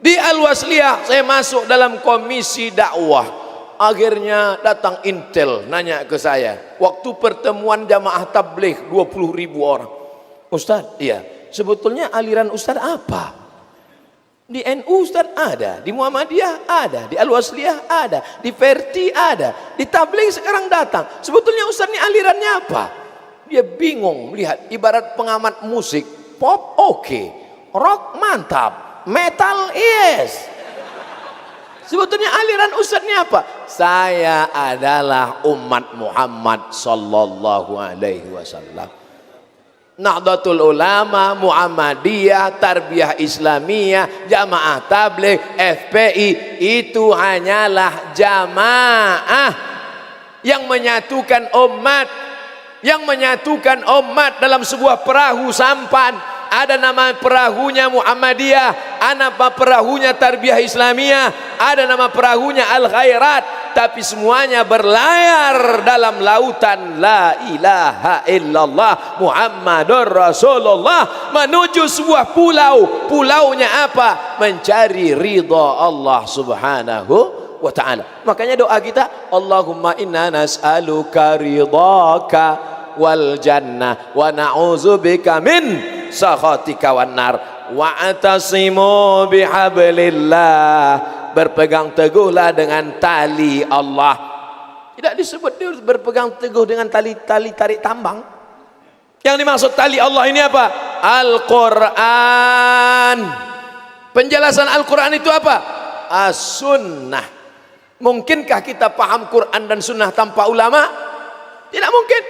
Di Al-Wasliyah saya masuk dalam komisi dakwah. Akhirnya datang intel nanya ke saya, waktu pertemuan jamaah tabligh 20.000 orang. Ustaz, iya, sebetulnya aliran Ustaz apa? Di NU Ustaz ada, di Muhammadiyah ada, di Al-Wasliyah ada, di Verti ada, di tabligh sekarang datang. Sebetulnya Ustaz ini alirannya apa? Dia bingung melihat, ibarat pengamat musik. Pop oke, rock mantap, metal yes. Sebetulnya aliran Ustaz ini apa? Saya adalah umat Muhammad sallallahu alaihi wasallam. Nahdlatul Ulama, Muhammadiyah, Tarbiyah Islamiyah, Jamaah Tabligh, FPI itu hanyalah jamaah yang menyatukan umat, dalam sebuah perahu sampan. Ada nama perahunya Muhammadiyah, ada nama perahunya Tarbiyah Islamiyah, ada nama perahunya Al-Khairat, tapi semuanya berlayar dalam lautan la ilaha illallah Muhammadur Rasulullah menuju sebuah pulau. Pulaunya apa? Mencari ridha Allah subhanahu wa ta'ala. Makanya doa kita, Allahumma inna nas'aluka ridhaka wal jannah wa na'udzubika min sakhatika wan nar. Wa'tasimu bihablillah, berpegang teguhlah dengan tali Allah. Tidak disebut dia berpegang teguh dengan tali tarik tambang. Yang dimaksud tali Allah ini apa? Al-Quran. Penjelasan Al-Quran itu apa? As-Sunnah. Mungkinkah kita paham Quran dan Sunnah tanpa ulama? Tidak mungkin.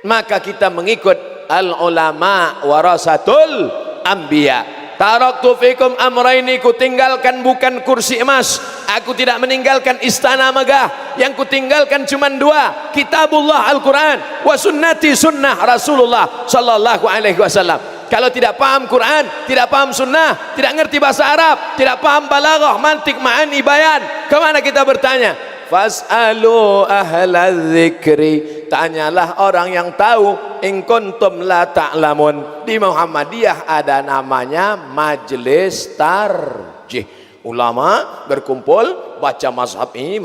Maka kita mengikut al-ulama warasatul anbiya. Taraktu fikum amraini, ku tinggalkan bukan kursi emas, Aku tidak meninggalkan istana megah, yang kutinggalkan cuma dua, kitabullah Al-Quran, wa sunnati sunnah Rasulullah sallallahu alaihi wasallam. Kalau tidak paham Quran, tidak paham sunnah, tidak ngerti bahasa Arab, tidak paham balaghah, mantik, ma'ani, bayan, kemana kita bertanya? Fas'alu ahlal dzikri, tanyalah orang yang tahu. In kuntum la ta'lamun. Di Muhammadiyah ada namanya majelis tarjih. Ulama berkumpul, baca mazhab ini,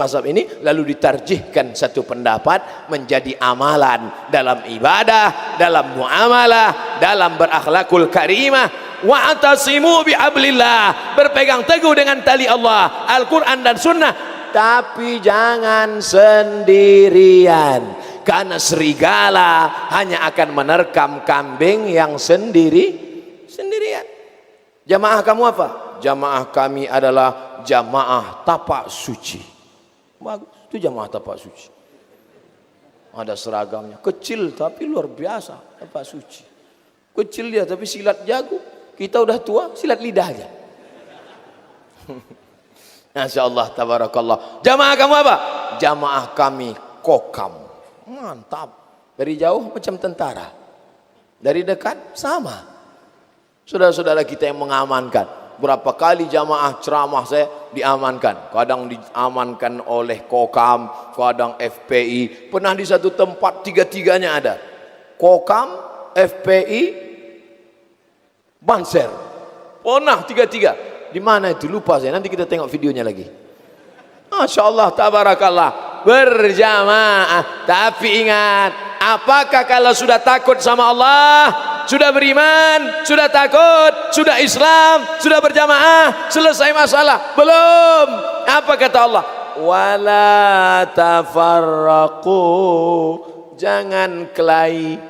lalu ditarjihkan satu pendapat menjadi amalan dalam ibadah, dalam muamalah, dalam berakhlakul karimah. Wa'tasimu bihablillah, berpegang teguh dengan tali Allah, Al-Quran dan Sunnah. Tapi jangan sendirian, karena serigala hanya akan menerkam kambing yang sendirian. Jamaah kamu apa? Jamaah kami adalah jamaah tapak suci. Bagus, itu jamaah tapak suci. Ada seragamnya, kecil tapi luar biasa, tapak suci. Kecil dia tapi silat jago. Kita udah tua, silat lidah aja. Masya Allah, tabarakallah. Jamaah kamu apa? Jamaah kami kokam. Mantap. Dari jauh macam tentara, dari dekat sama. Saudara-saudara kita yang mengamankan. Berapa kali jamaah ceramah saya diamankan. Kadang diamankan oleh Kokam, kadang FPI. Pernah di satu tempat tiga-tiganya ada. Kokam, FPI, Banser. Pernah tiga-tiga. Di mana itu? Lupa saya. Nanti kita tengok videonya lagi. Masya Allah, tabarakallah. Berjamaah. Tapi ingat, apakah kalau sudah takut sama Allah, sudah beriman, sudah takut, sudah Islam, sudah berjamaah, selesai masalah? Belum. Apa kata Allah? Wala tafarraqu, jangan kelahi,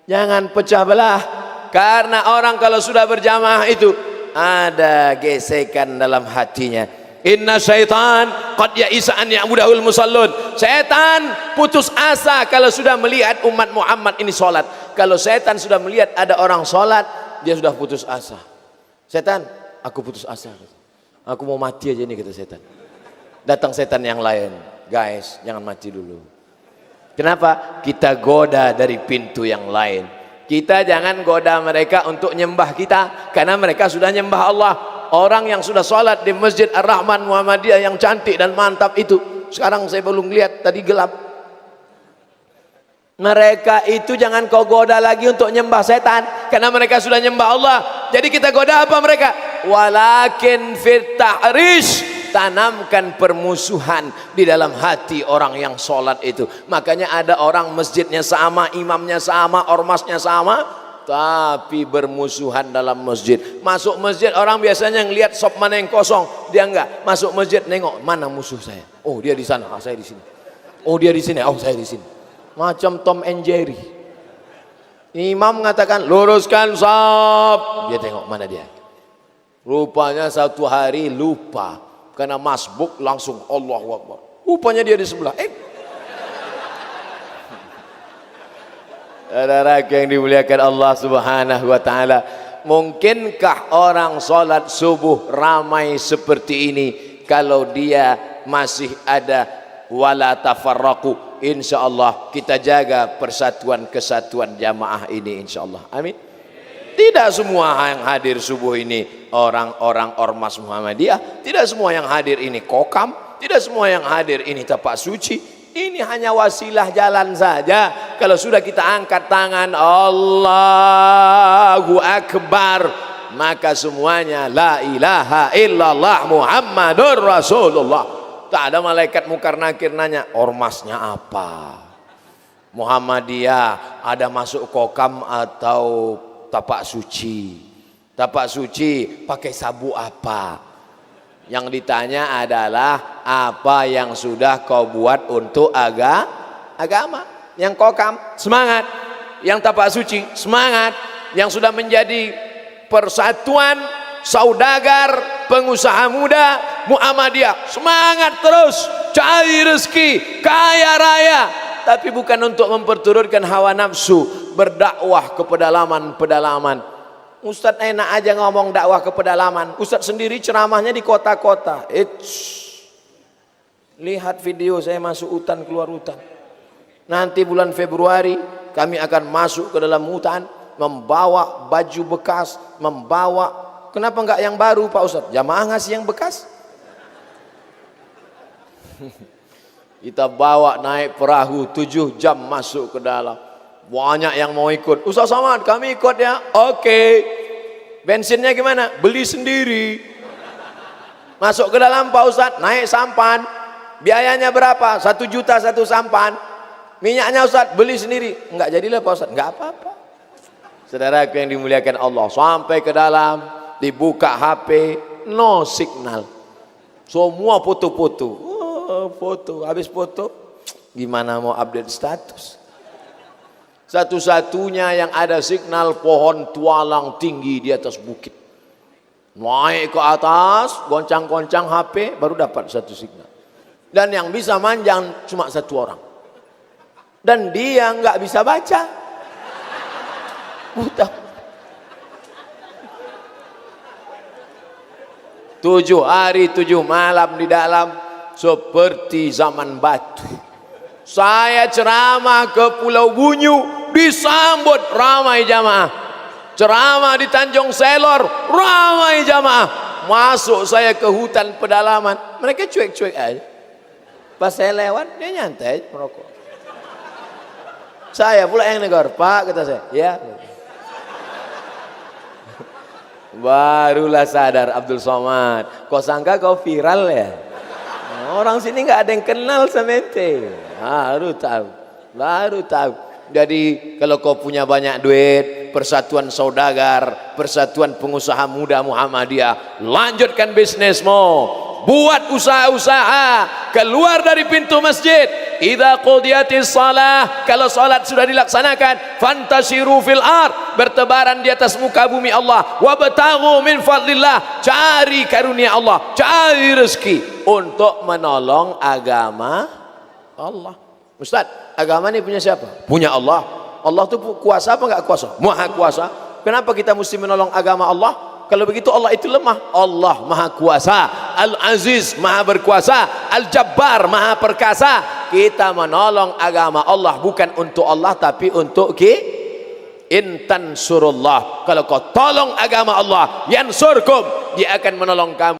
jangan pecah belah. Karena orang kalau sudah berjamaah itu ada gesekan dalam hatinya. Inna syaitan qad ya'isa an ya'budahul musallun. Setan putus asa kalau sudah melihat umat Muhammad ini sholat. Kalau setan sudah melihat ada orang sholat, dia sudah putus asa. Setan, aku putus asa. Aku mau mati aja ini, kata setan. Datang setan yang lain. Guys, jangan mati dulu. Kenapa? Kita goda dari pintu yang lain. Kita jangan goda mereka untuk nyembah kita, karena mereka sudah nyembah Allah. Orang yang sudah sholat di Masjid Ar-Rahman Muhammadiyah yang cantik dan mantap itu, sekarang saya belum lihat, tadi gelap. Mereka itu jangan kau goda lagi untuk nyembah setan, karena mereka sudah nyembah Allah. Jadi kita goda apa mereka? Walakin fit tahrish, tanamkan permusuhan di dalam hati orang yang sholat itu. Makanya ada orang masjidnya sama, imamnya sama, ormasnya sama, tapi bermusuhan dalam masjid. Masuk masjid orang biasanya ngelihat sop mana yang kosong, dia enggak. Masuk masjid nengok mana musuh saya. Oh dia di sana, saya di sini. Oh dia di sini, oh saya di sini. Macam Tom and Jerry. Imam mengatakan luruskan sop, dia tengok mana dia. Rupanya satu hari lupa, karena masbuk langsung Allahu Akbar. Rupanya dia di sebelah. Saudara yang dimuliakan Allah Subhanahu wa taala, mungkinkah orang salat subuh ramai seperti ini kalau dia masih ada wala tafarraqu? Insyaallah kita jaga persatuan kesatuan jamaah ini insyaallah. Amin. Tidak semua yang hadir subuh ini orang-orang ormas Muhammadiyah, tidak semua yang hadir ini kokam, tidak semua yang hadir ini tapak suci. Ini hanya wasilah jalan saja. Kalau sudah kita angkat tangan Allahu Akbar, maka semuanya la ilaha illallah Muhammadur Rasulullah. Tak ada malaikat mungkar nakir nanya ormasnya apa, Muhammadiyah ada masuk kokam atau tapak suci. Tapak suci pakai sabu apa? Yang ditanya adalah apa yang sudah kau buat untuk agama. Yang kokam semangat, yang tapak suci semangat, yang sudah menjadi persatuan saudagar pengusaha muda Muhammadiyah semangat terus cari rezeki kaya raya, tapi bukan untuk memperturutkan hawa nafsu, berdakwah ke pedalaman-pedalaman. Ustadz enak aja ngomong dakwah ke pedalaman, Ustadz sendiri ceramahnya di kota-kota. Lihat video saya masuk hutan, keluar hutan. Nanti bulan Februari kami akan masuk ke dalam hutan, membawa baju bekas, kenapa enggak yang baru Pak Ustadz? Jamaah ngasih yang bekas. Kita bawa naik perahu 7 jam masuk ke dalam. Banyak yang mau ikut. Ustaz Somad, kami ikut ya. Oke. Bensinnya gimana? Beli sendiri. Masuk ke dalam Pak Ustadz, naik sampan. Biayanya berapa? 1 juta 1 sampan. Minyaknya Ustadz, beli sendiri. Enggak jadilah Pak Ustadz. Enggak apa-apa. Saudaraku yang dimuliakan Allah, sampai ke dalam, dibuka HP, no signal. Semua foto-foto. Foto, habis foto, gimana mau update status? Satu-satunya yang ada signal pohon tualang tinggi di atas bukit. Naik ke atas, goncang-goncang HP, baru dapat satu signal. Dan yang bisa manjang cuma 1 orang. Dan dia nggak bisa baca. Buta. 7 hari 7 malam di dalam, seperti zaman batu. Saya ceramah ke Pulau Bunyu, disambut ramai jamaah. Ceramah di Tanjung Selor, ramai jamaah. Masuk saya ke hutan pedalaman, mereka cuek-cuek aja. Pas saya lewat, dia nyantai merokok. Saya pula yang negor, Pak, kata saya. Ya. Barulah sadar Abdul Somad, kau sangka kau viral ya? Orang sini nggak ada yang kenal sama ente. Baru tahu. Jadi kalau kau punya banyak duit, persatuan saudagar, persatuan pengusaha muda Muhammadiyah, lanjutkan bisnismu. Buat usaha-usaha, keluar dari pintu masjid. Idza qudiyatis shalah, kalau salat sudah dilaksanakan, fantasiru fil ard, bertebaran di atas muka bumi Allah, wabtaghu min fadlillah, cari karunia Allah, cari rezeki untuk menolong agama Allah. Ustaz, agama ini punya siapa? Punya Allah. Allah itu kuasa apa enggak kuasa? Maha kuasa. Kenapa kita mesti menolong agama Allah? Kalau begitu Allah itu lemah. Allah maha kuasa, Al-Aziz maha berkuasa, Al-Jabbar maha perkasa. Kita menolong agama Allah bukan untuk Allah tapi untuk intan surullah. Kalau kau tolong agama Allah, yansurkum, dia akan menolong kamu.